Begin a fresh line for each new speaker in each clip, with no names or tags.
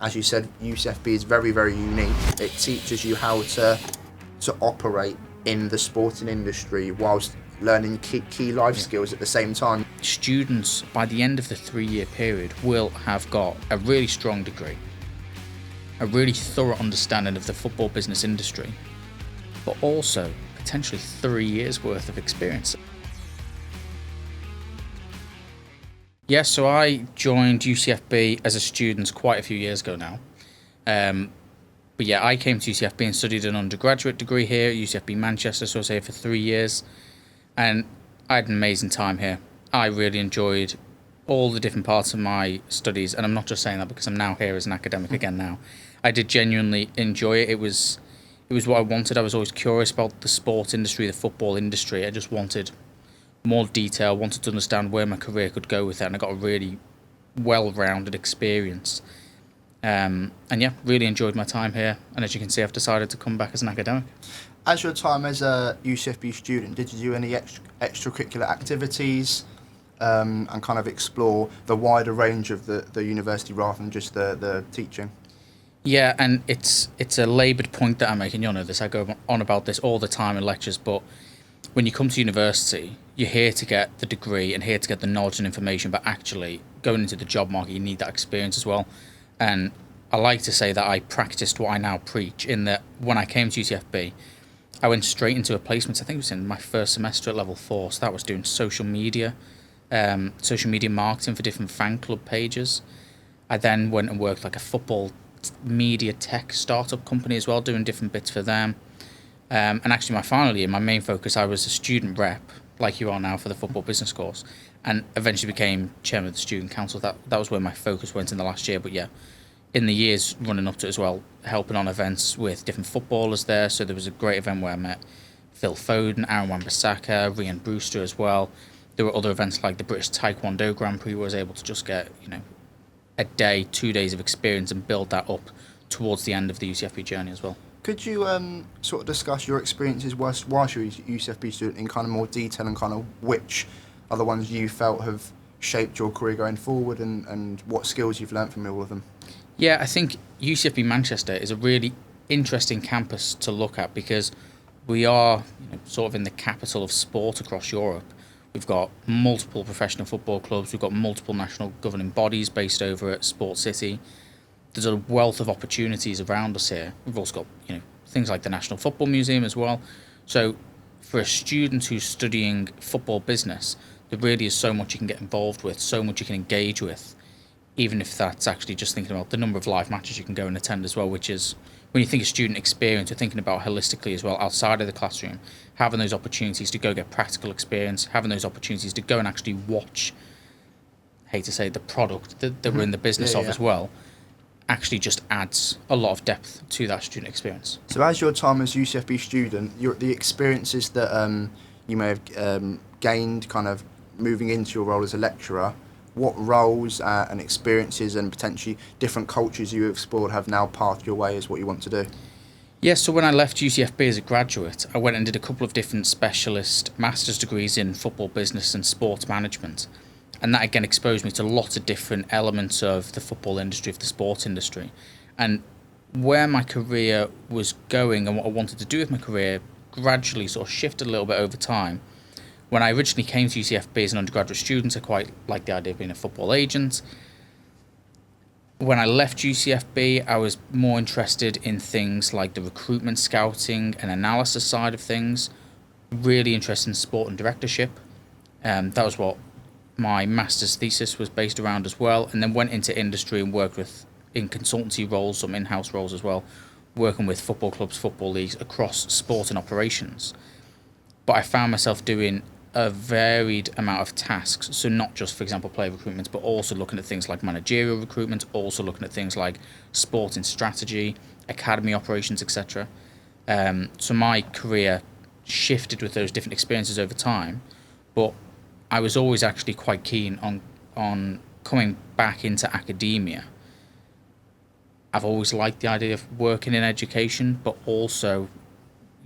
As you said, UCFB is very, very unique. It teaches you how to operate in the sporting industry whilst learning key life skills at the same time.
Students, by the end of the 3-year period, will have got a really strong degree, a really thorough understanding of the football business industry, but also potentially 3 years worth of experience. Yes, so I joined UCFB as a student quite a few years ago now. But yeah, I came to UCFB and studied an undergraduate degree here at UCFB Manchester, so I was here for 3 years. And I had an amazing time here. I really enjoyed all the different parts of my studies, and I'm not just saying that because I'm now here as an academic again now. I did genuinely enjoy it. It was what I wanted. I was always curious about the sports industry, the football industry. I just wanted more detail, wanted to understand where my career could go with it, and I got a really well-rounded experience. And yeah, really enjoyed my time here, and as you can see, I've decided to come back as an academic.
As your time as a UCFB student, did you do any extracurricular activities and kind of explore the wider range of the university rather than just the teaching?
Yeah, and it's a laboured point that I'm making. You know this, I go on about this all the time in lectures, but when you come to university, you're here to get the degree and here to get the knowledge and information, but actually going into the job market, you need that experience as well. And I like to say that I practiced what I now preach, in that when I came to UCFB, I went straight into a placement. I think it was in my first semester at level 4, so that was doing social media marketing for different fan club pages. I then went and worked like a football media tech startup company as well, doing different bits for them. And actually my final year, my main focus, I was a student rep, like you are now, for the football business course, and eventually became chairman of the student council. That was where my focus went in the last year. But yeah, in the years running up to it as well, helping on events with different footballers there. So there was a great event where I met Phil Foden, Aaron Wan-Bissaka, Rhian Brewster as well. There were other events like the British Taekwondo Grand Prix, where I was able to just get, a day, 2 days of experience and build that up towards the end of the UCFB journey as well.
Could you sort of discuss your experiences whilst you were a UCFB student in kind of more detail, and kind of which are the ones you felt have shaped your career going forward, and what skills you've learnt from all of them?
Yeah, I think UCFB Manchester is a really interesting campus to look at, because we are sort of in the capital of sport across Europe. We've got multiple professional football clubs. We've got multiple national governing bodies based over at Sport City. There's a wealth of opportunities around us here. We've also got things like the National Football Museum as well. So for a student who's studying football business, there really is so much you can get involved with, so much you can engage with, even if that's actually just thinking about the number of live matches you can go and attend as well, which is, when you think of student experience, you're thinking about holistically as well, outside of the classroom, having those opportunities to go get practical experience, having those opportunities to go and actually watch, I hate to say, the product that we're in the business of as well, actually just adds a lot of depth to that student experience.
So as your time as UCFB student, the experiences that you may have gained kind of moving into your role as a lecturer, what roles and experiences and potentially different cultures you explored have now pathed your way as what you want to do?
Yes, so when I left UCFB as a graduate, I went and did a couple of different specialist master's degrees in football business and sports management. And that again exposed me to lots of different elements of the football industry, of the sports industry. And where my career was going and what I wanted to do with my career gradually sort of shifted a little bit over time. When I originally came to UCFB as an undergraduate student, I quite liked the idea of being a football agent. When I left UCFB, I was more interested in things like the recruitment, scouting and analysis side of things. Really interested in sport and directorship. That was what my master's thesis was based around as well, and then went into industry and worked in consultancy roles, some in-house roles as well, working with football clubs, football leagues across sport and operations. But I found myself doing a varied amount of tasks, so not just, for example, player recruitment, but also looking at things like managerial recruitment, also looking at things like sporting strategy, academy operations, etc. So my career shifted with those different experiences over time, but I was always actually quite keen on coming back into academia. I've always liked the idea of working in education, but also,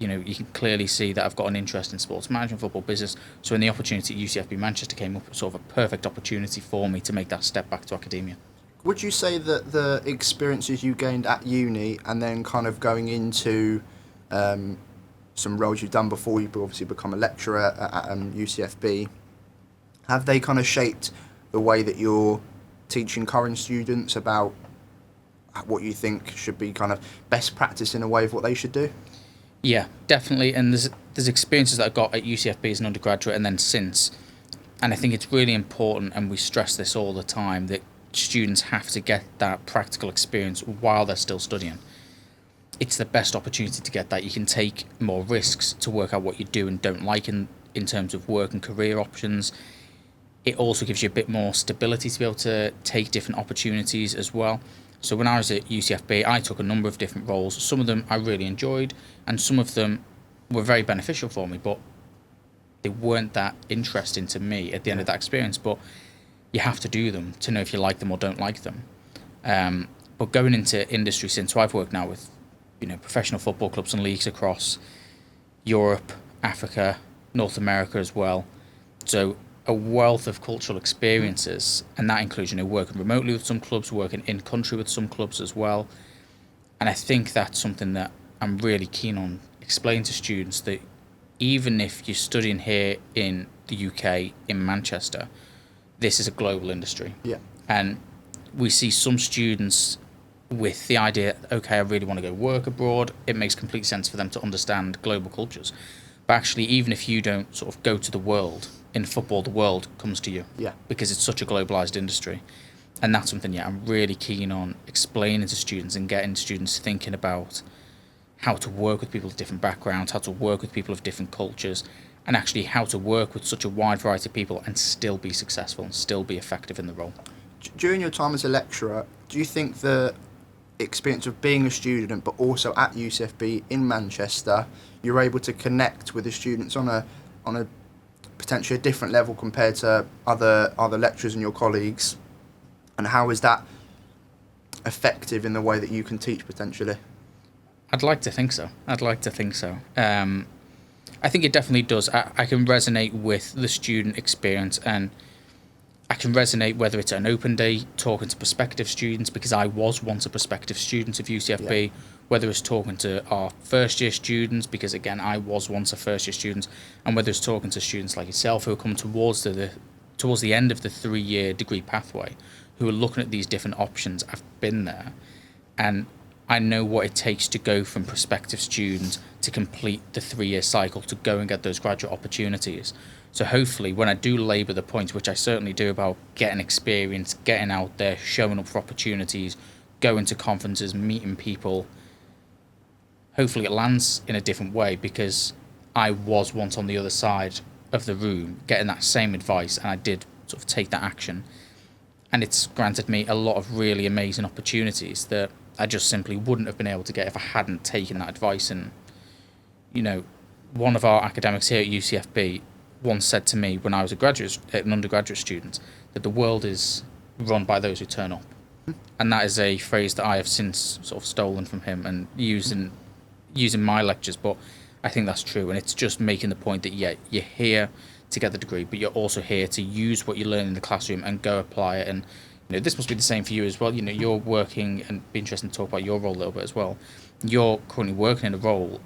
you can clearly see that I've got an interest in sports management, football business. So when the opportunity at UCFB Manchester came up, it was sort of a perfect opportunity for me to make that step back to academia.
Would you say that the experiences you gained at uni and then kind of going into some roles you've done before you obviously become a lecturer at UCFB, have they kind of shaped the way that you're teaching current students about what you think should be kind of best practice in a way of what they should do?
Yeah, definitely. And there's experiences that I got at UCFB as an undergraduate and then since. And I think it's really important, and we stress this all the time, that students have to get that practical experience while they're still studying. It's the best opportunity to get that. You can take more risks to work out what you do and don't like in terms of work and career options. It also gives you a bit more stability to be able to take different opportunities as well. So when I was at UCFB, I took a number of different roles. Some of them I really enjoyed, and some of them were very beneficial for me, but they weren't that interesting to me at the end of that experience. But you have to do them to know if you like them or don't like them. But going into industry since, so I've worked now with professional football clubs and leagues across Europe, Africa, North America as well. So a wealth of cultural experiences, and that includes working remotely with some clubs, working in country with some clubs as well. And I think that's something that I'm really keen on explaining to students, that even if you're studying here in the UK, in Manchester, this is a global industry.
Yeah.
And we see some students with the idea, okay, I really want to go work abroad. It makes complete sense for them to understand global cultures. But actually, even if you don't sort of go to the world, in football, the world comes to you.
Yeah.
Because it's such a globalized industry. And that's something, I'm really keen on explaining to students and getting students thinking about how to work with people of different backgrounds, how to work with people of different cultures, and actually how to work with such a wide variety of people and still be successful and still be effective in the role.
During your time as a lecturer, do you think the experience of being a student but also at UCFB in Manchester, you're able to connect with the students on a potentially a different level compared to other lecturers and your colleagues? And how is that effective in the way that you can teach potentially?
I'd like to think so. I think it definitely does. I can resonate with the student experience, and I can resonate whether it's an open day talking to prospective students, because I was once a prospective student of UCFB, whether it's talking to our first year students, because again I was once a first year student, and whether it's talking to students like yourself who are coming towards the end of the 3-year degree pathway, who are looking at these different options. I've been there, and I know what it takes to go from prospective student to complete the 3-year cycle to go and get those graduate opportunities. So hopefully when I do labour the point, which I certainly do, about getting experience, getting out there, showing up for opportunities, going to conferences, meeting people, hopefully it lands in a different way, because I was once on the other side of the room getting that same advice, and I did sort of take that action. And it's granted me a lot of really amazing opportunities that I just simply wouldn't have been able to get if I hadn't taken that advice. And, one of our academics here at UCFB once said to me when I was an undergraduate student, that the world is run by those who turn up. And that is a phrase that I have since sort of stolen from him and using my lectures. But I think that's true. And it's just making the point that, you're here to get the degree, but you're also here to use what you learn in the classroom and go apply it. And this must be the same for you as well. You're working, and be interesting to talk about your role a little bit as well. You're currently working in a role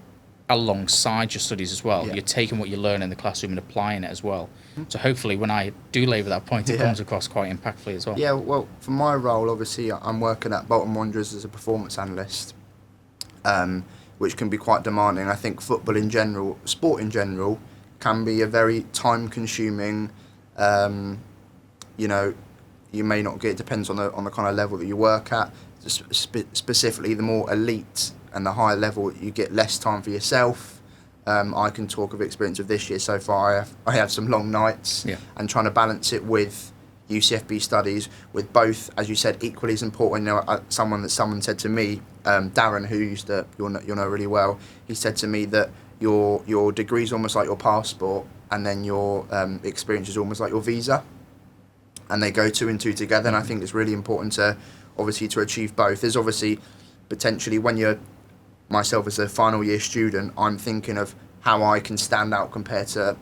alongside your studies as well. You're taking what you learn in the classroom and applying it as well. So hopefully when I do labour that point, it comes across quite impactfully as well.
Yeah, well, for my role, obviously, I'm working at Bolton Wanderers as a performance analyst, which can be quite demanding. I think football in general, sport in general, can be a very time-consuming, you may not get, it depends on the kind of level that you work at. Specifically, the more elite and the higher level, you get less time for yourself. I can talk of experience of this year so far. I have some long nights, and trying to balance it with UCFB studies, with both, as you said, equally as important. Someone said to me, Darren, who you'll know really well, he said to me that your degree is almost like your passport, and then your experience is almost like your visa, and they go 2 and 2 together. And I think it's really important to achieve both. There's obviously potentially, when you're myself as a final year student, I'm thinking of how I can stand out compared to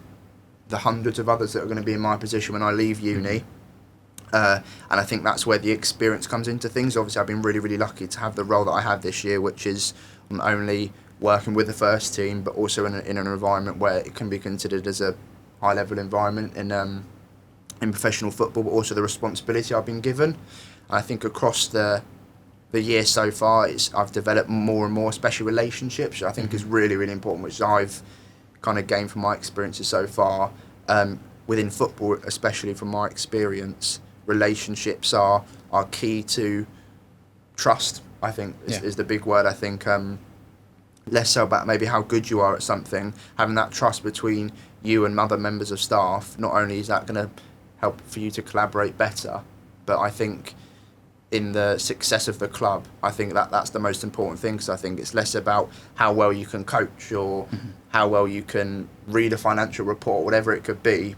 the hundreds of others that are going to be in my position when I leave uni. And I think that's where the experience comes into things. Obviously, I've been really, really lucky to have the role that I have this year, which is not only working with the first team, but also in an environment where it can be considered as a high-level environment in professional football, but also the responsibility I've been given. And I think across the year so far, I've developed more and more, especially relationships, which I think is really, really important, which I've kind of gained from my experiences so far. Within football, especially from my experience, relationships are key to trust, I think, is the big word. I think less so about maybe how good you are at something, having that trust between you and other members of staff. Not only is that going to help for you to collaborate better, but I think in the success of the club, I think that's the most important thing. So I think it's less about how well you can coach or how well you can read a financial report, whatever it could be.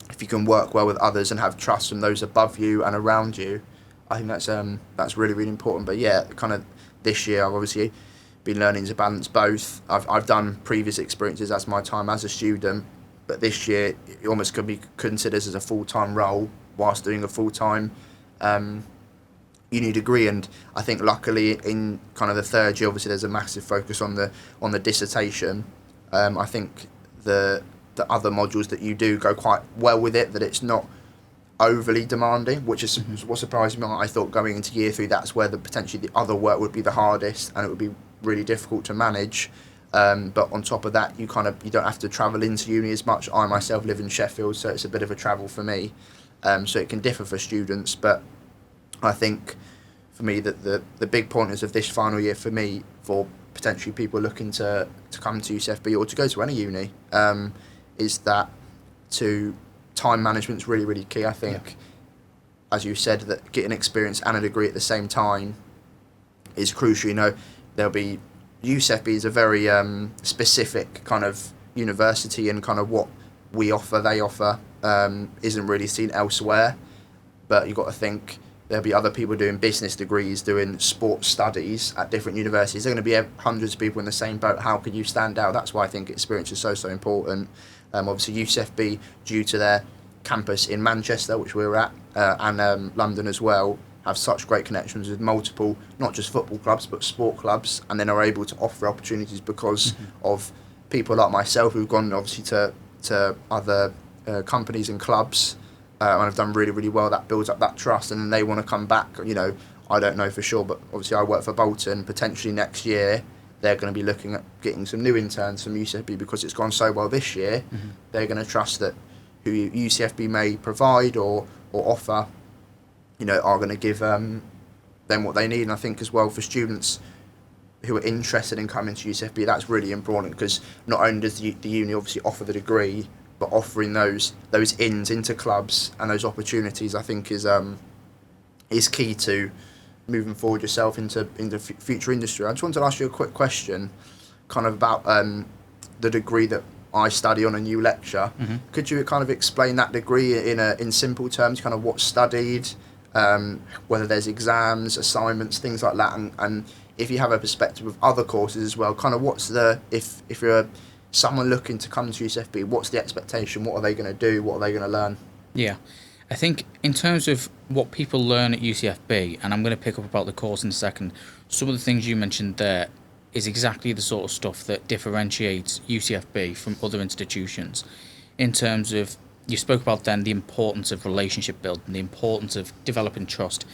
If you can work well with others and have trust from those above you and around you, I think that's really, really important. But yeah, kind of this year I've obviously been learning to balance both. I've done previous experiences as my time as a student, but this year it almost could be considered as a full-time role whilst doing a full-time uni degree. And I think luckily in kind of the third year, obviously there's a massive focus on the dissertation. I think the other modules that you do go quite well with it, that it's not overly demanding, which is what surprised me. I thought going into year 3, that's where potentially the other work would be the hardest and it would be really difficult to manage. But on top of that, you don't have to travel into uni as much. I myself live in Sheffield, so it's a bit of a travel for me. So it can differ for students, but I think for me that the big pointers of this final year for me, for potentially people looking to come to UCFB or to go to any uni, is that time management's really, really key. I think, as you said, that getting experience and a degree at the same time is crucial. You know, there'll be UCFB is a very specific kind of university, and kind of what they offer isn't really seen elsewhere. But you've got to think there'll be other people doing business degrees, doing sports studies at different universities. There are going to be hundreds of people in the same boat. How can you stand out? That's why I think experience is so important. Obviously, UCFB, due to their campus in Manchester, which we were at, and London as well, have such great connections with multiple, not just football clubs, but sport clubs, and then are able to offer opportunities because of people like myself who've gone obviously to other companies and clubs and have done really, really well. That builds up that trust, and then they want to come back. You know, I don't know for sure, but obviously I work for Bolton. Potentially next year, they're going to be looking at getting some new interns from UCFB because it's gone so well this year. They're going to trust that who UCFB may provide or offer, you know, are going to give them what they need. And I think as well for students who are interested in coming to UCFB, that's really important, because not only does the uni obviously offer the degree, but offering those ins into clubs and those opportunities, I think is key to moving forward yourself into future industry. I just wanted to ask you a quick question, kind of about the degree that I study on a new lecture. Could you kind of explain that degree in simple terms, kind of what's studied, whether there's exams, assignments, things like that, and if you have a perspective of other courses as well, kind of what's if you're someone looking to come to UCFB, what's the expectation? What are they going to do? What are they going to learn?
Yeah. I think in terms of what people learn at UCFB, and I'm going to pick up about the course in a second, some of the things you mentioned there is exactly the sort of stuff that differentiates UCFB from other institutions. In terms of, you spoke about then the importance of relationship building, the importance of developing trust.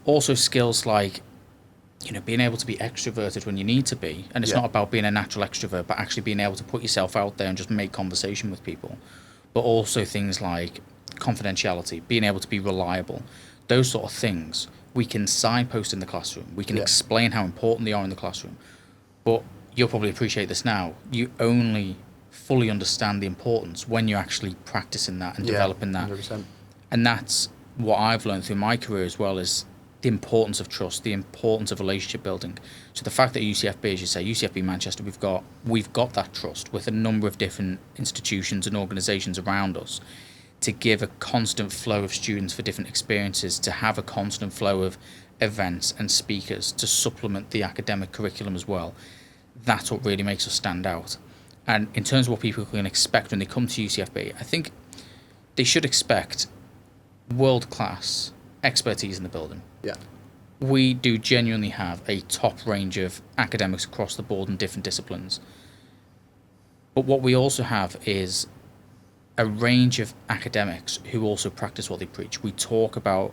Also skills like, you know, being able to be extroverted when you need to be. And it's not about being a natural extrovert, but actually being able to put yourself out there and just make conversation with people. But also things like confidentiality, being able to be reliable, those sort of things we can signpost in the classroom. We can explain how important they are in the classroom. But you'll probably appreciate this now. You only fully understand the importance when you're actually practicing that and developing that.
100%.
And that's what I've learned through my career as well, is the importance of trust, the importance of relationship building. So the fact that UCFB, as you say, UCFB Manchester, we've got that trust with a number of different institutions and organisations around us to give a constant flow of students for different experiences, to have a constant flow of events and speakers to supplement the academic curriculum as well. That's what really makes us stand out. And in terms of what people can expect when they come to UCFB, I think they should expect world-class expertise in the building.
Yeah.
We do genuinely have a top range of academics across the board in different disciplines. But what we also have is a range of academics who also practice what they preach. We talk about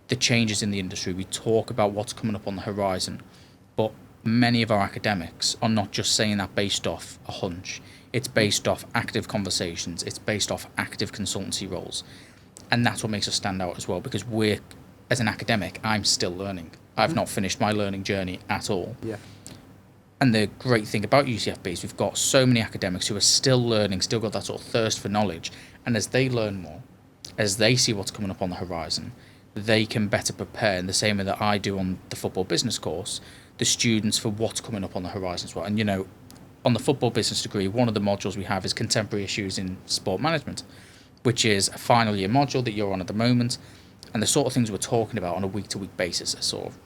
the changes in the industry. We talk about what's coming up on the horizon. But many of our academics are not just saying that based off a hunch. It's based off active conversations. It's based off active consultancy roles. And that's what makes us stand out as well, because we're, as an academic, I'm still learning. I've not finished my learning journey at all.
Yeah.
And the great thing about UCFB is we've got so many academics who are still learning, still got that sort of thirst for knowledge. And as they learn more, as they see what's coming up on the horizon, they can better prepare in the same way that I do on the football business course, the students for what's coming up on the horizon as well. And, you know, on the football business degree, one of the modules we have is contemporary issues in sport management, which is a final year module that you're on at the moment. And the sort of things we're talking about on a week-to-week basis are sort of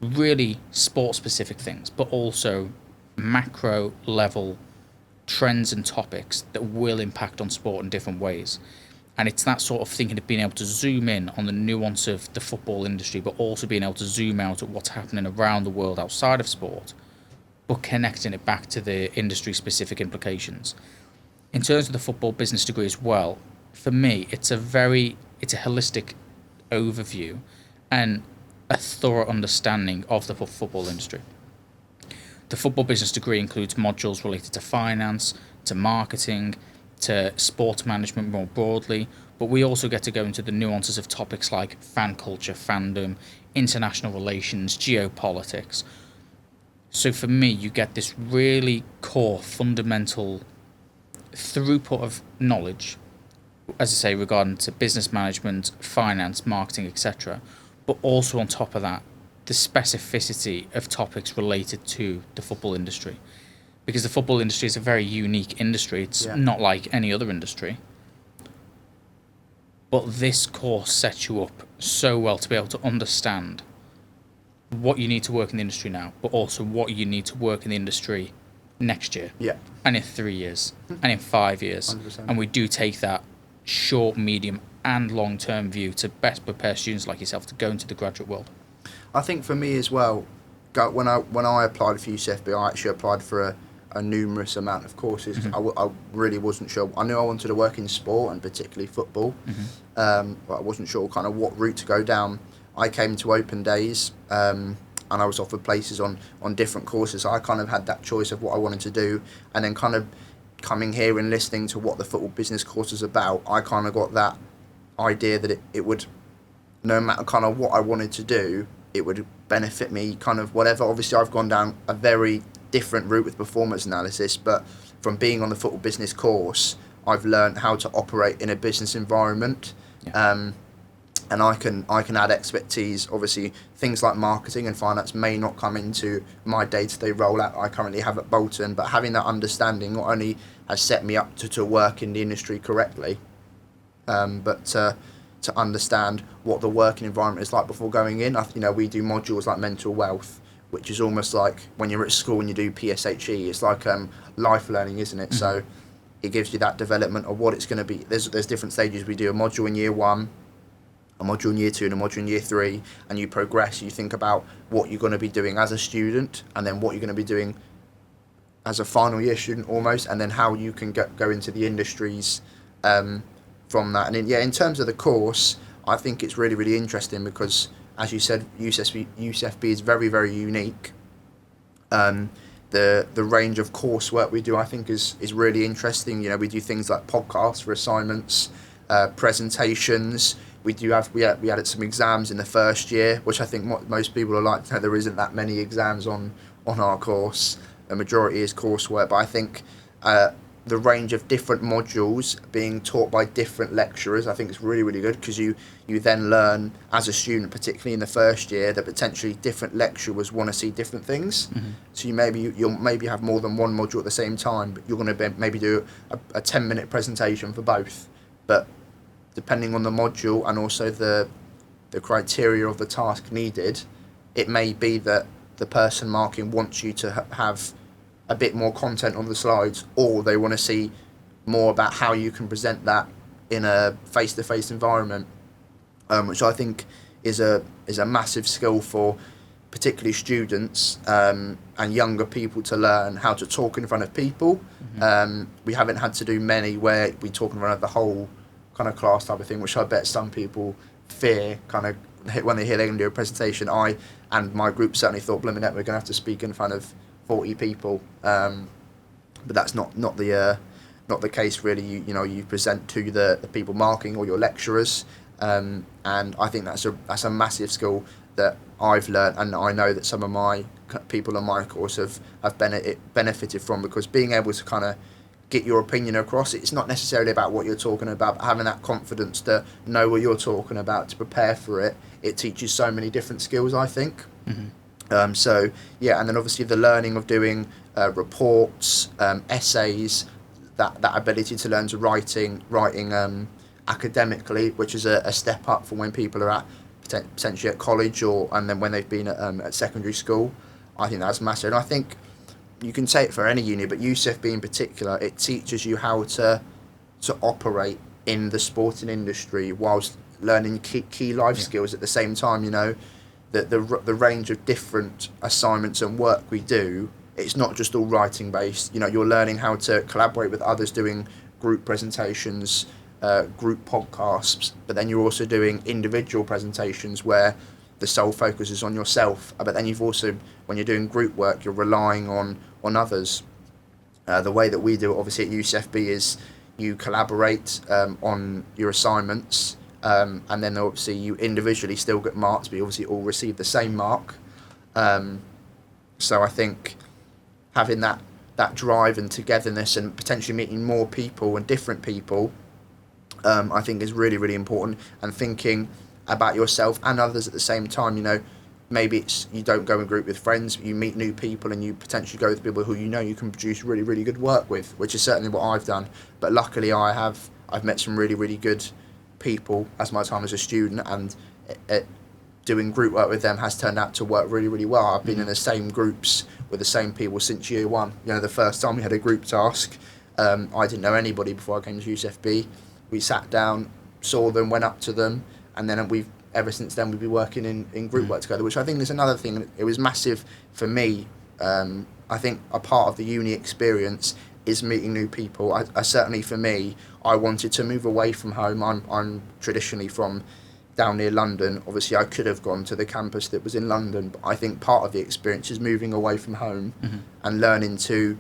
really sport-specific things, but also macro-level trends and topics that will impact on sport in different ways. And it's that sort of thinking of being able to zoom in on the nuance of the football industry, but also being able to zoom out at what's happening around the world outside of sport, but connecting it back to the industry-specific implications. In terms of the football business degree as well, for me, it's a holistic overview and a thorough understanding of the football industry. The football business degree includes modules related to finance, to marketing, to sports management more broadly, but we also get to go into the nuances of topics like fan culture, fandom, international relations, geopolitics. So for me, you get this really core, fundamental throughput of knowledge, as I say, regarding to business management, finance, marketing, etc., but also on top of that, the specificity of topics related to the football industry. Because the football industry is a very unique industry. It's not like any other industry. But this course sets you up so well to be able to understand what you need to work in the industry now, but also what you need to work in the industry next year.
Yeah.
And in 3 years. And in 5 years.
100%.
And we do take that short, medium, and long-term view to best prepare students like yourself to go into the graduate world.
I think for me as well, when I applied for UCFB, I actually applied for a numerous amount of courses. Mm-hmm. I really wasn't sure. I knew I wanted to work in sport and particularly football, but I wasn't sure kind of what route to go down. I came to open days and I was offered places on different courses. I kind of had that choice of what I wanted to do, and then kind of coming here and listening to what the football business course is about, I kind of got that idea that it would, no matter kind of what I wanted to do, it would benefit me kind of whatever. Obviously, I've gone down a very different route with performance analysis, but from being on the football business course, I've learned how to operate in a business environment. Yeah. And I can add expertise. Obviously, things like marketing and finance may not come into my day-to-day rollout I currently have at Bolton, but having that understanding not only has set me up to work in the industry correctly, but to understand what the working environment is like before going in. We do modules like mental wealth, which is almost like when you're at school and you do PSHE. It's like life learning, isn't it? Mm-hmm. So it gives you that development of what it's going to be. There's different stages. We do a module in year 1, a module in year 2, and a module in year 3, and you progress. You think about what you're going to be doing as a student, and then what you're going to be doing as a final year student almost, and then how you can go into the industries from that. And in terms of the course, I think it's really, really interesting because, as you said, UCFB is very, very unique. The range of coursework we do, I think, is really interesting. We do things like podcasts for assignments, presentations. We added some exams in the first year, which I think most people are like, there isn't that many exams on our course. The majority is coursework, but I think the range of different modules being taught by different lecturers, I think it's really, really good, because you then learn as a student, particularly in the first year, that potentially different lecturers want to see different things. Mm-hmm. So you'll maybe have more than one module at the same time, but you're going to maybe do a 10-minute presentation for both. But depending on the module and also the criteria of the task needed, it may be that the person marking wants you to have a bit more content on the slides, or they want to see more about how you can present that in a face-to-face environment. which I think is a massive skill for particularly students and younger people to learn how to talk in front of people. We haven't had to do many where we talk in front of the whole kind of class type of thing, which I bet some people fear kind of when they hear they're going to do a presentation. I and my group certainly thought, blimmin' we're going to have to speak in front of 40 people, but that's not the case really. You present to the people marking or your lecturers, and I think that's a massive skill that I've learned, and I know that some of my people on my course have benefited from, because being able to kind of get your opinion across, it's not necessarily about what you're talking about, but having that confidence to know what you're talking about, to prepare for it, it teaches so many different skills, I think. So yeah, and then obviously the learning of doing reports, essays, that ability to learn to writing academically, which is a step up from when people are at potentially at college and then when they've been at secondary school. I think that's massive, and I think you can say it for any uni, but UCFB in particular, it teaches you how to operate in the sporting industry whilst learning key life skills at the same time. The range of different assignments and work we do, it's not just all writing based. You're learning how to collaborate with others, doing group presentations, group podcasts, but then you're also doing individual presentations where the sole focus is on yourself. But then you've also, when you're doing group work, you're relying on others. The way that we do it, obviously at UCFB, is you collaborate on your assignments, and then obviously you individually still get marks, but you obviously all receive the same mark. So I think having that drive and togetherness and potentially meeting more people and different people, I think is really, really important, and thinking about yourself and others at the same time. Maybe it's you don't go in group with friends, but you meet new people and you potentially go with people who you can produce really, really good work with, which is certainly what I've done. But luckily I've met some really, really good people as my time as a student, and doing group work with them has turned out to work really, really well. I've been in the same groups with the same people since year one. The first time we had a group task, I didn't know anybody before I came to UCFB. We sat down, saw them, went up to them, and then ever since then we've been working in group work together, which I think is another thing. It was massive for me. I think a part of the uni experience is meeting new people. I certainly, for me, I wanted to move away from home. I'm traditionally from down near London. Obviously I could have gone to the campus that was in London, but I think part of the experience is moving away from home and learning to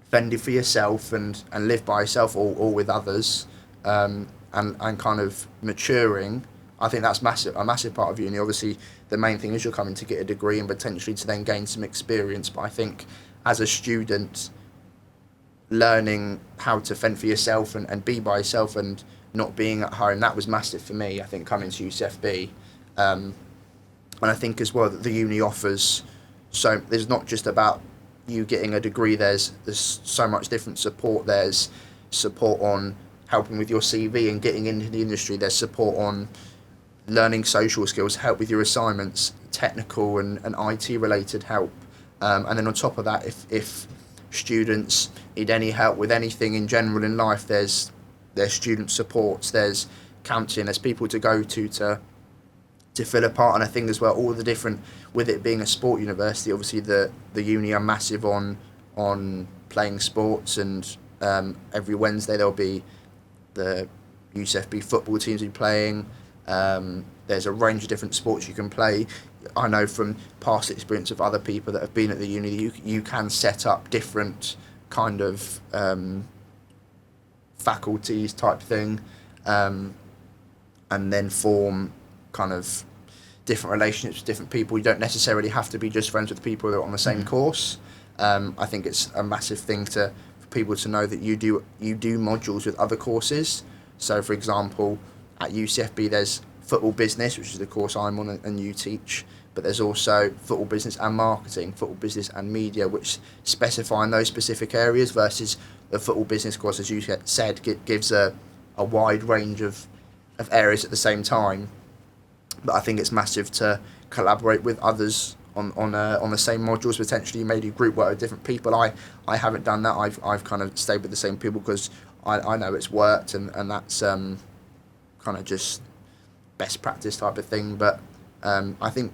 fend for yourself and live by yourself or with others, and kind of maturing. I think that's a massive part of uni. Obviously the main thing is you're coming to get a degree and potentially to then gain some experience, but I think as a student, learning how to fend for yourself and be by yourself and not being at home, that was massive for me, I think, coming to UCFB. And I think as well that the uni offers, so there's not just about you getting a degree, there's so much different support. There's support on helping with your CV and getting into the industry. There's support on learning social skills, help with your assignments, technical and IT related help. And then on top of that, if students need any help with anything in general in life, there's student supports, there's counselling, there's people to go to fill a part. And I think as well, all the different, with it being a sport university, obviously the uni are massive on playing sports, and every Wednesday there'll be the UCFB football teams be playing. There's a range of different sports you can play. I know from past experience of other people that have been at the uni, you can set up different kind of faculties type thing, and then form kind of different relationships with different people. You don't necessarily have to be just friends with people that are on the same course. I think it's a massive thing for people to know that you do modules with other courses. So for example, at UCFB there's football business, which is the course I'm on and you teach, but there's also football business and marketing, football business and media, which specify in those specific areas, versus the football business course, as you said, gives a wide range of areas at the same time. But I think it's massive to collaborate with others on the same modules. Potentially you may do group work with different people. I haven't done that. I've kind of stayed with the same people because I know it's worked, and that's kind of just best practice type of thing. But I think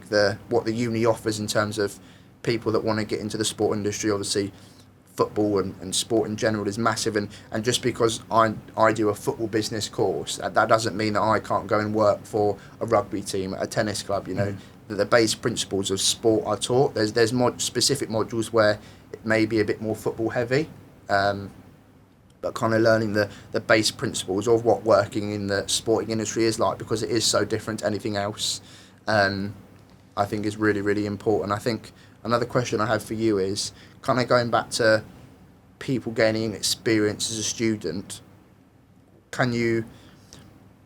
what the uni offers in terms of people that want to get into the sport industry, obviously football and sport in general is massive, and just because I do a football business course, that doesn't mean that I can't go and work for a rugby team at a tennis club. The base principles of sport are taught. There's specific modules where it may be a bit more football heavy, but kind of learning the base principles of what working in the sporting industry is like, because it is so different to anything else, I think is really, really important. I think another question I have for you is kind of going back to people gaining experience as a student. Can you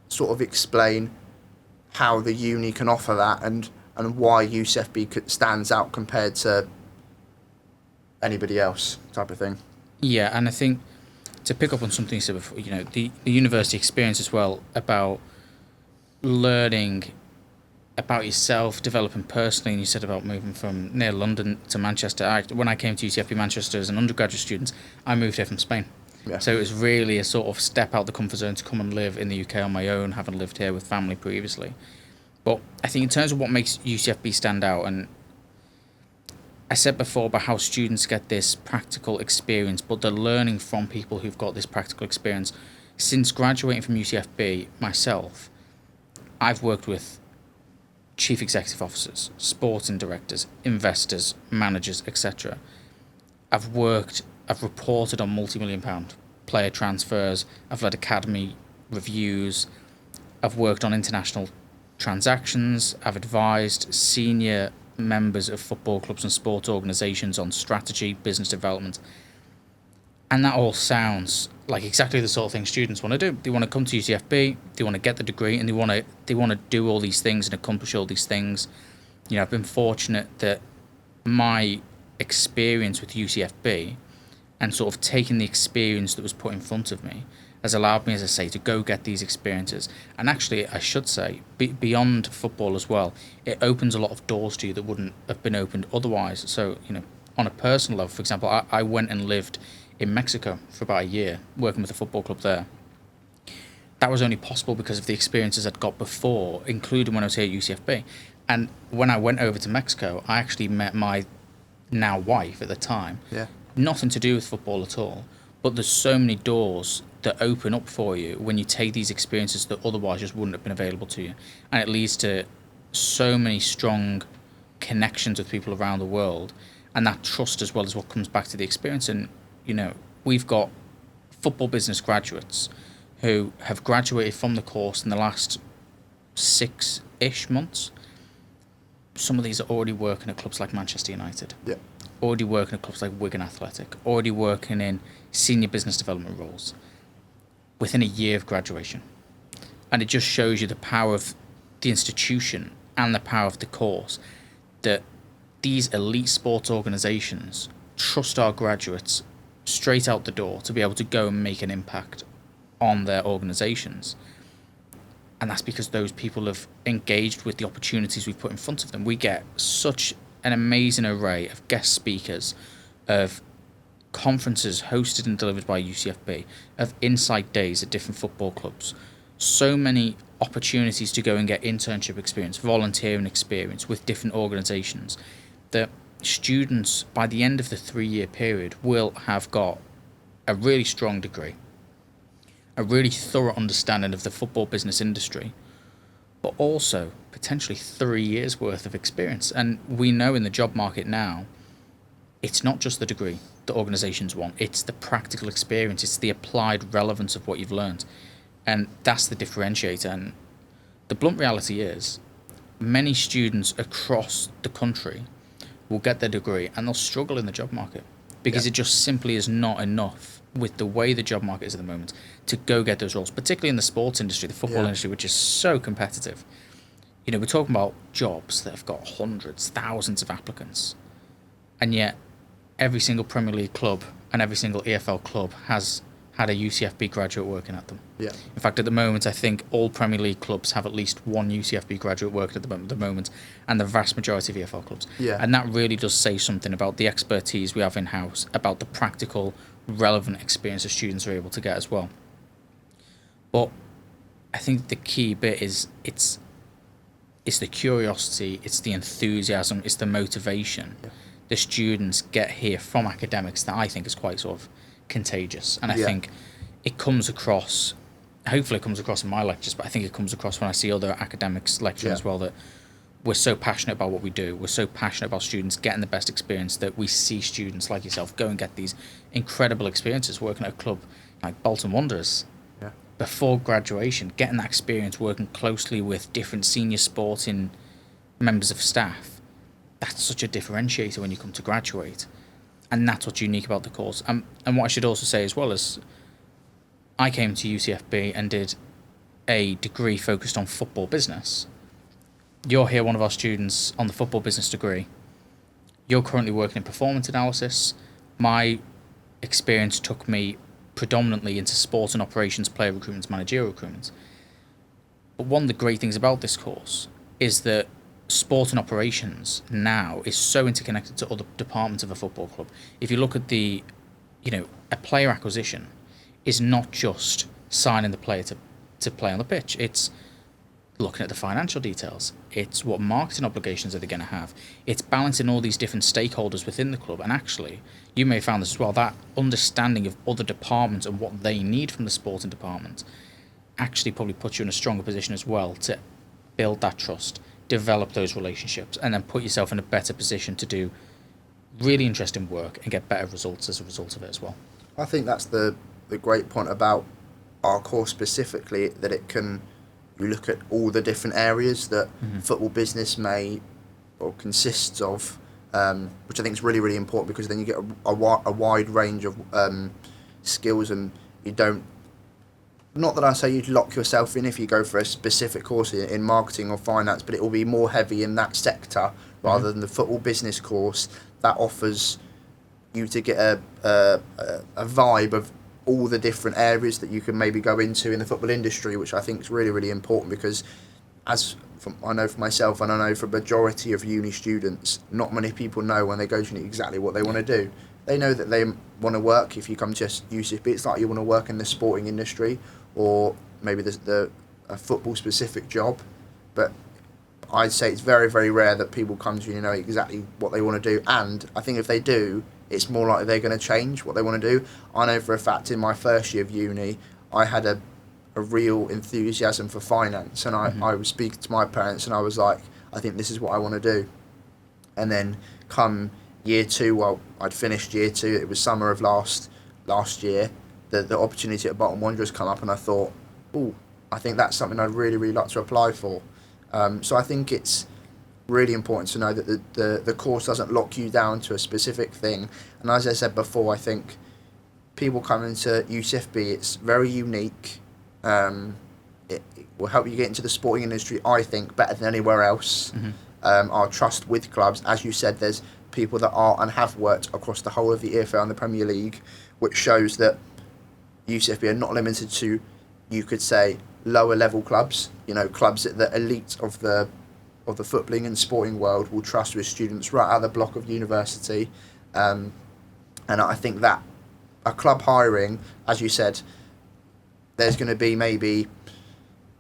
sort of explain how the uni can offer that, and why UCFB stands out compared to anybody else, type of thing?
Yeah, and I think to pick up on something you said before, the university experience as well, about learning about yourself, developing personally, and you said about moving from near London to Manchester. When I came to UCFB Manchester as an undergraduate student, I moved here from Spain.
Yeah.
So it was really a sort of step out the comfort zone to come and live in the UK on my own, having lived here with family previously. But I think in terms of what makes UCFB stand out, and I said before about how students get this practical experience, but they're learning from people who've got this practical experience. Since graduating from UCFB myself, I've worked with chief executive officers, sporting directors, investors, managers, etc. I've reported on multi-million-pound player transfers. I've led academy reviews. I've worked on international transactions. I've advised senior members of football clubs and sport organisations on strategy, business development. And that all sounds like exactly the sort of thing students want to do. They want to come to UCFB, they want to get the degree, and they want to do all these things and accomplish all these things. I've been fortunate that my experience with UCFB and sort of taking the experience that was put in front of me has allowed me, as I say, to go get these experiences. And actually, I should say, beyond football as well, it opens a lot of doors to you that wouldn't have been opened otherwise. So, on a personal level, for example, I went and lived in Mexico for about a year, working with a football club there. That was only possible because of the experiences I'd got before, including when I was here at UCFB. And when I went over to Mexico, I actually met my now wife at the time.
Yeah.
Nothing to do with football at all. But there's so many doors that open up for you when you take these experiences that otherwise just wouldn't have been available to you. And it leads to so many strong connections with people around the world. And that trust as well is what comes back to the experience. And we've got football business graduates who have graduated from the course in the last 6-ish months. Some of these are already working at clubs like Manchester United.
Yeah.
Already working at clubs like Wigan Athletic. Already working in senior business development roles within a year of graduation. And it just shows you the power of the institution and the power of the course, that these elite sports organisations trust our graduates straight out the door to be able to go and make an impact on their organisations. And that's because those people have engaged with the opportunities we've put in front of them. We get such an amazing array of guest speakers, of conferences hosted and delivered by UCFB, of insight days at different football clubs. So many opportunities to go and get internship experience, volunteering experience with different organisations, that students, by the end of the 3-year period, will have got a really strong degree, a really thorough understanding of the football business industry, but also potentially 3 years worth of experience. And we know in the job market now, it's not just the degree that organisations want, it's the practical experience, it's the applied relevance of what you've learned. And that's the differentiator. And the blunt reality is, many students across the country will get their degree and they'll struggle in the job market because it just simply is not enough with the way the job market is at the moment to go get those roles, particularly in the sports industry, the football industry, which is so competitive. We're talking about jobs that have got hundreds, thousands of applicants, and yet every single Premier League club and every single EFL club has had a UCFB graduate working at them.
Yeah.
In fact, at the moment, I think all Premier League clubs have at least one UCFB graduate working at the moment, and the vast majority of EFL clubs.
Yeah.
And that really does say something about the expertise we have in-house, about the practical, relevant experience that students are able to get as well. But I think the key bit is it's it's the curiosity, it's the enthusiasm, it's the motivation the students get here from academics that I think is quite sort of contagious. And I think it comes across, hopefully it comes across in my lectures, but I think it comes across when I see other academics lecturing as well, that we're so passionate about what we do. We're so passionate about students getting the best experience that we see students like yourself go and get these incredible experiences working at a club like Bolton Wanderers. Before graduation, getting that experience working closely with different senior sporting members of staff, that's such a differentiator when you come to graduate. And that's what's unique about the course. And what I should also say as well is, I came to UCFB and did a degree focused on football business. You're here, one of our students on the football business degree. You're currently working in performance analysis. My experience took me predominantly into sport and operations, player recruitment, managerial recruitment. But one of the great things about this course is that sport and operations now is so interconnected to other departments of a football club. If you look at a player acquisition is not just signing the player to play on the pitch. It's looking at the financial details. It's what marketing obligations are they going to have. It's balancing all these different stakeholders within the club. And actually, you may have found this as well, that understanding of other departments and what they need from the sporting department actually probably puts you in a stronger position as well to build that trust, develop those relationships, and then put yourself in a better position to do really interesting work and get better results as a result of it as well.
I think that's the great point about our course specifically, that it can, you look at all the different areas that football business may or consists of, which I think is really, really important, because then you get a wide range of skills, and you don't, not that I say you'd lock yourself in if you go for a specific course in marketing or finance, but it will be more heavy in that sector rather than the football business course that offers you to get a vibe of all the different areas that you can maybe go into in the football industry, which I think is really, really important, because I know for myself, and I know for a majority of uni students, not many people know when they go to uni exactly what they want to do. They know that they want to work, if you come to UCFB, it's like you want to work in the sporting industry, or maybe a football specific job, but I'd say it's very, very rare that people come to uni know exactly what they want to do. And I think if they do, it's more likely they're going to change what they want to do. I know for a fact in my first year of uni, I had a real enthusiasm for finance, and I was speaking to my parents and I was like, I think this is what I want to do. And then come year two, well, I'd finished year two, it was summer of last year, the opportunity at Bolton Wanderers come up, and I thought, oh, I think that's something I'd really, really like to apply for. So I think it's really important to know that the course doesn't lock you down to a specific thing. And as I said before, I think people coming to UCFB, it's very unique. It will help you get into the sporting industry, I think, better than anywhere else. Our trust with clubs, as you said, there's people that are and have worked across the whole of the EFL and the Premier League, which shows that UCFB are not limited to, you could say, lower level clubs. Clubs at the elite of the footballing and sporting world will trust with students right out of the block of university. And I think that a club hiring, as you said, there's going to be maybe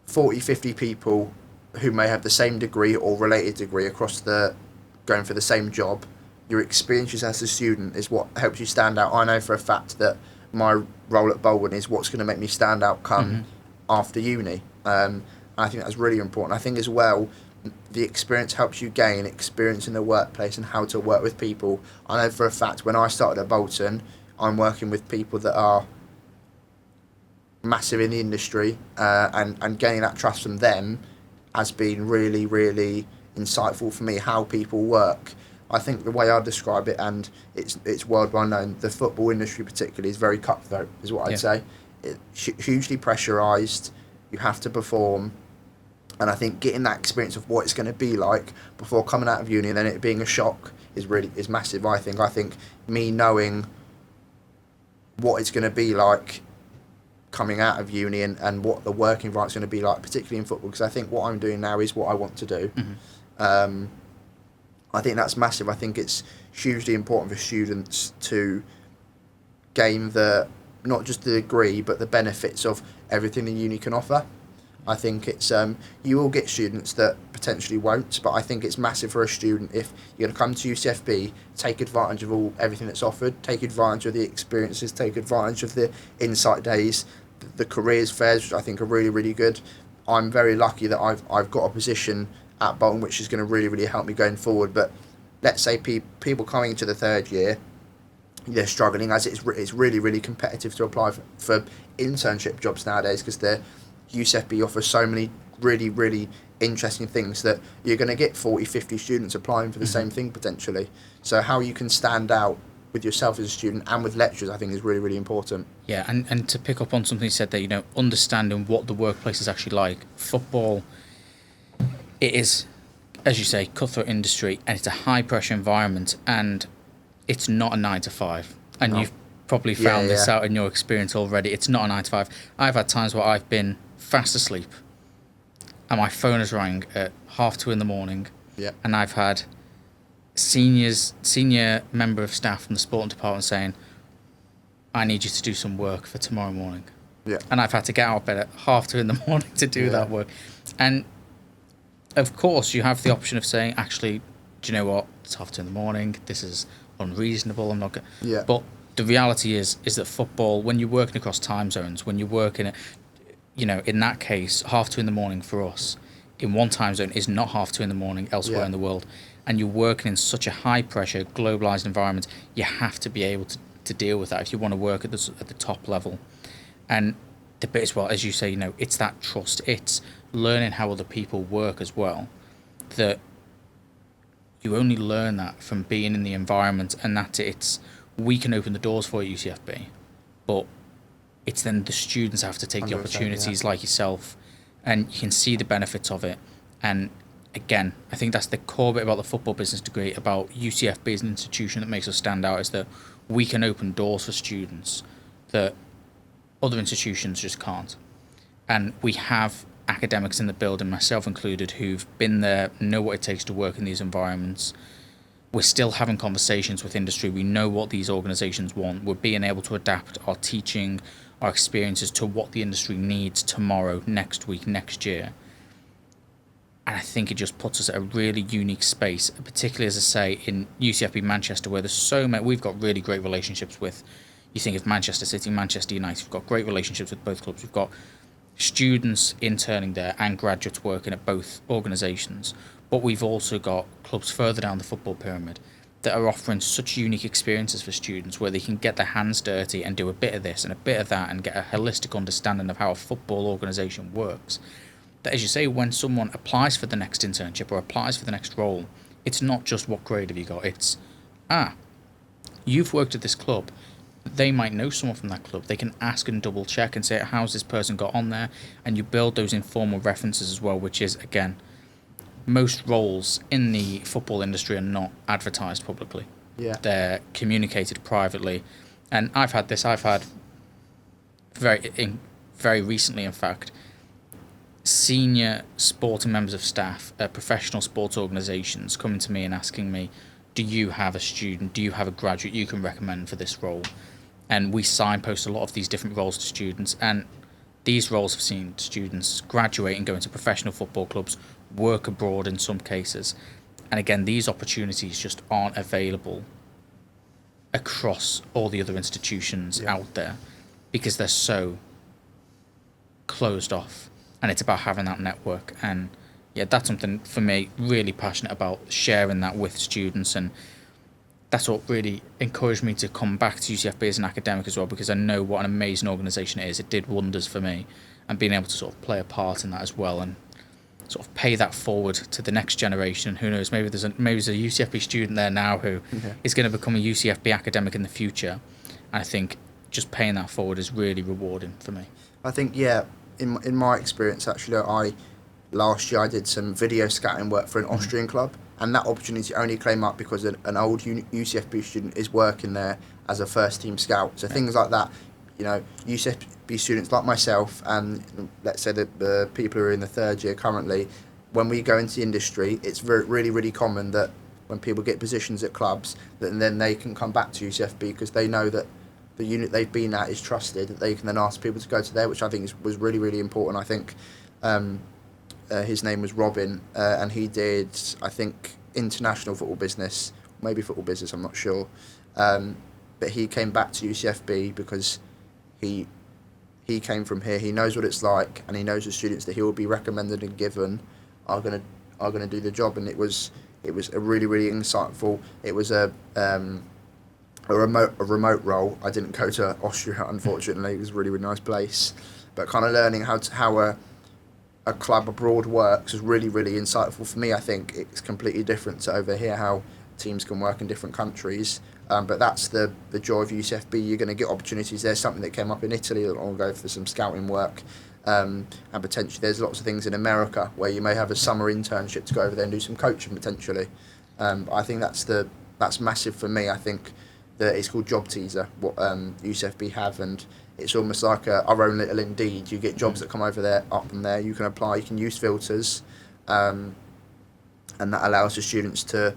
40, 50 people who may have the same degree or related degree across going for the same job. Your experiences as a student is what helps you stand out. I know for a fact that my role at Bolton is what's going to make me stand out come after uni. I think that's really important. I think as well, the experience helps you gain experience in the workplace and how to work with people. I know for a fact when I started at Bolton, I'm working with people that are massive in the industry, and gaining that trust from them has been really, really insightful for me, how people work. I think the way I describe it, and it's worldwide known, the football industry particularly is very cutthroat, is what I'd say. It's hugely pressurised, you have to perform, and I think getting that experience of what it's going to be like before coming out of uni and then it being a shock is massive. I think me knowing what it's going to be like coming out of uni and what the work environment's going to be like, particularly in football, because I think what I'm doing now is what I want to do. I think that's massive. I think it's hugely important for students to gain not just the degree, but the benefits of everything the uni can offer. I think it's you will get students that potentially won't, but I think it's massive for a student if you're going to come to UCFB, take advantage of everything that's offered, take advantage of the experiences, take advantage of the insight days, the careers fairs, which I think are really, really good. I'm very lucky that I've got a position at Bolton which is going to really, really help me going forward. But let's say people coming into the third year, they're struggling, as it's really, really competitive to apply for internship jobs nowadays, because the UCFB offers so many really, really interesting things that you're going to get 40, 50 students applying for the same thing potentially. So how you can stand out with yourself as a student and with lecturers, I think, is really, really important.
Yeah, and to pick up on something you said there, you know, understanding what the workplace is actually like. Football, it is, as you say, cutthroat industry, and it's a high pressure environment, and it's not a 9 to 5. And you've probably found this out in your experience already. It's not a 9 to 5. I've had times where I've been fast asleep and my phone has rang at 2:30 in the morning.
Yeah.
And I've had senior member of staff from the sporting department saying, I need you to do some work for tomorrow morning.
Yeah.
And I've had to get out of bed at 2:30 in the morning to do that work. And of course you have the option of saying, actually, do you know what, it's 2:30 in the morning, this is unreasonable, I'm not going.
Yeah.
But the reality is that football, when you're working across time zones, when you're working at, you know, in that case, 2:30 in the morning for us in one time zone is not 2:30 in the morning elsewhere in the world. And you're working in such a high pressure, globalized environment, you have to be able to deal with that if you want to work at the top level. And the bit as well, as you say, you know, it's that trust, it's learning how other people work as well, that you only learn that from being in the environment, and that we can open the doors for UCFB, but it's then the students have to take the opportunities like yourself, and you can see the benefits of it. And again, I think that's the core bit about the football business degree, about UCFB as an institution that makes us stand out, is that we can open doors for students that other institutions just can't. And we have academics in the building, myself included, who've been there, know what it takes to work in these environments. We're still having conversations with industry. We know what these organisations want. We're being able to adapt our teaching, our experiences to what the industry needs tomorrow, next week, next year. And I think it just puts us at a really unique space, particularly, as I say, in UCFB Manchester, where there's so many, we've got really great relationships with, you think of Manchester City, Manchester United, we've got great relationships with both clubs. We've got students interning there and graduates working at both organisations. But we've also got clubs further down the football pyramid that are offering such unique experiences for students, where they can get their hands dirty and do a bit of this and a bit of that and get a holistic understanding of how a football organisation works. That, as you say, when someone applies for the next internship or applies for the next role, it's not just what grade have you got, it's, you've worked at this club. They might know someone from that club. They can ask and double check and say, how's this person got on there? And you build those informal references as well, which is, again, most roles in the football industry are not advertised publicly.
Yeah.
They're communicated privately. And I've had very recently, in fact, senior sporting members of staff at professional sports organisations coming to me and asking me, do you have a student, do you have a graduate you can recommend for this role? And we signpost a lot of these different roles to students, and these roles have seen students graduate and go into professional football clubs, work abroad in some cases. And again, these opportunities just aren't available across all the other institutions out there, because they're so closed off. And it's about having that network. And yeah, that's something for me really passionate about, sharing that with students. And that's what really encouraged me to come back to UCFB as an academic as well, because I know what an amazing organisation it is. It did wonders for me, and being able to sort of play a part in that as well, and sort of pay that forward to the next generation. Who knows, maybe there's a UCFB student there now who is going to become a UCFB academic in the future. And I think just paying that forward is really rewarding for me.
I think, in my experience, actually, last year I did some video scouting work for an Austrian club, and that opportunity only came up because an old UCFB student is working there as a first team scout. So things like that, you know, UCFB students like myself, and let's say the people who are in the third year currently, when we go into the industry, it's really, really common that when people get positions at clubs, that then they can come back to UCFB because they know that the unit they've been at is trusted, that they can then ask people to go to there, which I think was really, really important. I think His name was Robin, and he did, I think, international football business, maybe football business, I'm not sure. But he came back to UCFB because he came from here. He knows what it's like, and he knows the students that he will be recommended and given are gonna do the job. And it was a really insightful. It was a remote role. I didn't go to Austria, unfortunately. It was a really nice place, but kind of learning how a club abroad works was really insightful for me. I think it's completely different to over here, how teams can work in different countries. But that's the joy of UCFB. You're going to get opportunities. There's something that came up in Italy that I'll go for some scouting work. And potentially there's lots of things in America where you may have a summer internship to go over there and do some coaching potentially. I think that's massive for me. I think that it's called Job Teaser, what UCFB have, and it's almost like our own little Indeed. You get jobs that come over there, up from there. You can apply. You can use filters, and that allows the students to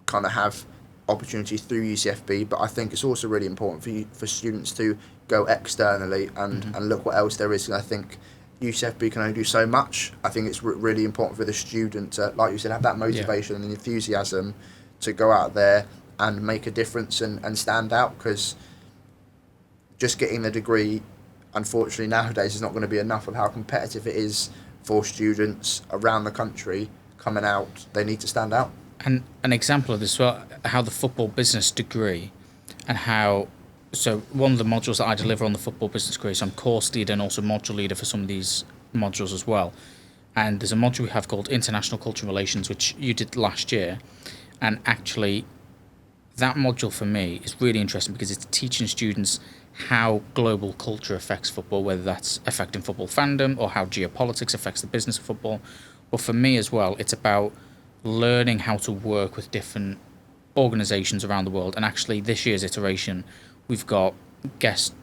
kind of have opportunities through UCFB. But I think it's also really important for students to go externally and look what else there is. And I think UCFB can only do so much. I think it's really important for the student to, like you said, have that motivation and enthusiasm to go out there and make a difference and stand out, because just getting the degree, unfortunately, nowadays is not going to be enough of how competitive it is for students around the country coming out. They need to stand out.
And an example of this, well, how the football business degree and how, so one of the modules that I deliver on the football business degree, so I'm course leader and also module leader for some of these modules as well. And there's a module we have called International Cultural Relations, which you did last year. And actually, that module for me is really interesting because it's teaching students how global culture affects football, whether that's affecting football fandom or how geopolitics affects the business of football. But for me as well, it's about learning how to work with different organisations around the world. And actually, this year's iteration, we've got guest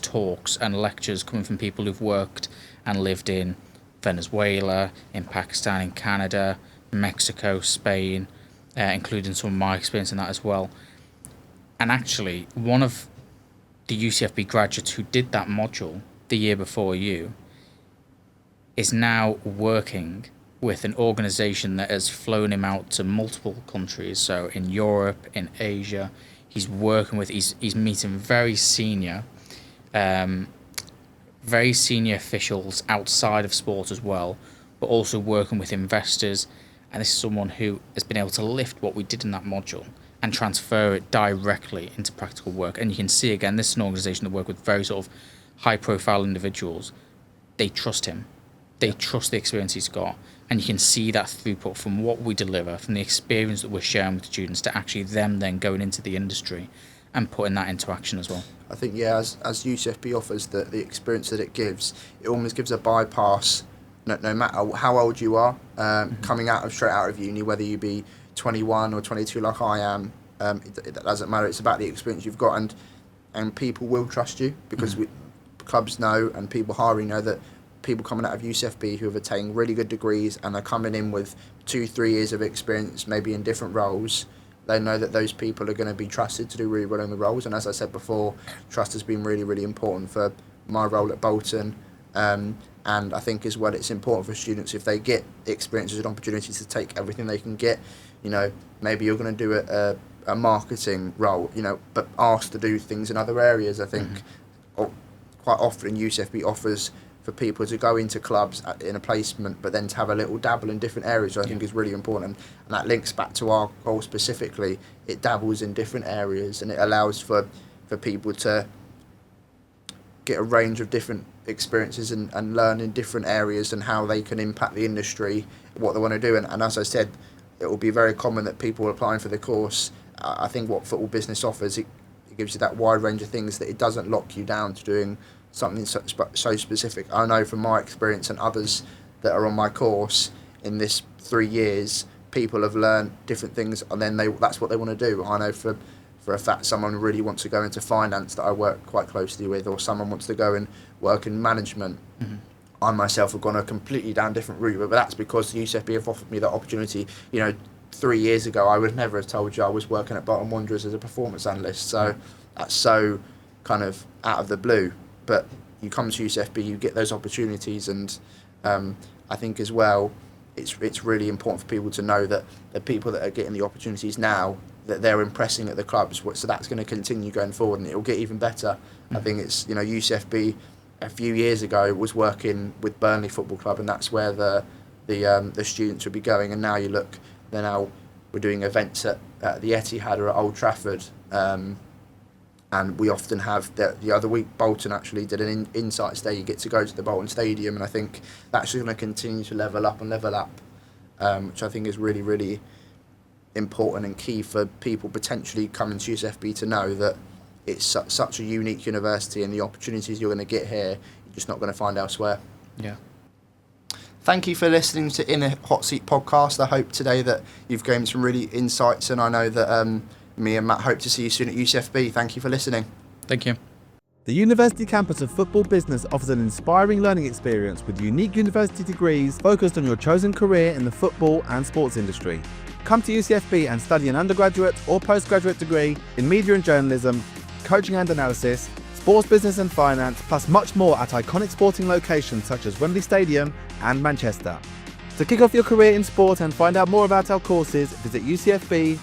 talks and lectures coming from people who've worked and lived in Venezuela, in Pakistan, in Canada, Mexico, Spain, including some of my experience in that as well. And actually, one of the UCFB graduates who did that module the year before you is now working with an organisation that has flown him out to multiple countries. So in Europe, in Asia, he's working with, he's meeting very senior officials outside of sport as well, but also working with investors. And this is someone who has been able to lift what we did in that module and transfer it directly into practical work. And you can see, again, this is an organisation that work with very sort of high-profile individuals. They trust him. They trust the experience he's got. And you can see that throughput from what we deliver, from the experience that we're sharing with students, to actually them then going into the industry and putting that into action as well.
I think, as UCFB offers the experience that it gives, it almost gives a bypass, no matter how old you are, coming straight out of uni, whether you be 21 or 22 like I am, it doesn't matter. It's about the experience you've got, and people will trust you because clubs know and people hiring know that people coming out of UCFB who have attained really good degrees and are coming in with 2-3 years of experience, maybe in different roles, they know that those people are going to be trusted to do really well in the roles. And as I said before, trust has been really important for my role at Bolton. And I think as well, it's important for students, if they get experiences and opportunities, to take everything they can get. Maybe you're going to do a marketing role, but asked to do things in other areas. I think quite often UCFB offers for people to go into clubs in a placement, but then to have a little dabble in different areas, I think is really important. And that links back to our goal specifically. It dabbles in different areas, and it allows for people to get a range of different experiences and learn in different areas and how they can impact the industry, what they want to do. And as I said, it will be very common that people applying for the course, I think what football business offers, it gives you that wide range of things, that it doesn't lock you down to doing something so specific. I know from my experience and others that are on my course in this 3 years, people have learned different things, and then that's what they want to do. I know for a fact someone really wants to go into finance that I work quite closely with, or someone wants to go and work in management. I myself have gone a completely down different route, but that's because the UCFB have offered me that opportunity. 3 years ago, I would never have told you I was working at Bolton Wanderers as a performance analyst. So that's so kind of out of the blue. But you come to UCFB, you get those opportunities, and I think as well, it's really important for people to know that the people that are getting the opportunities now, that they're impressing at the clubs, so that's going to continue going forward, and it'll get even better. I think it's, UCFB a few years ago was working with Burnley Football Club, and that's where the students would be going. And now you look, we're doing events at the Etihad or at Old Trafford, and we often have the other week Bolton actually did an Insights Day. You get to go to the Bolton Stadium, and I think that's just going to continue to level up, which I think is really, really important and key for people potentially coming to UCFB to know that it's such a unique university, and the opportunities you're going to get here, you're just not going to find elsewhere.
Yeah.
Thank you for listening to In a Hot Seat podcast. I hope today that you've gained some really insights, and I know that me and Matt hope to see you soon at UCFB. Thank you for listening.
Thank you.
The University Campus of Football Business offers an inspiring learning experience with unique university degrees focused on your chosen career in the football and sports industry. Come to UCFB and study an undergraduate or postgraduate degree in media and journalism, coaching and analysis, sports business and finance, plus much more at iconic sporting locations such as Wembley Stadium and Manchester. To kick off your career in sport and find out more about our courses, visit ucfb.ac.uk.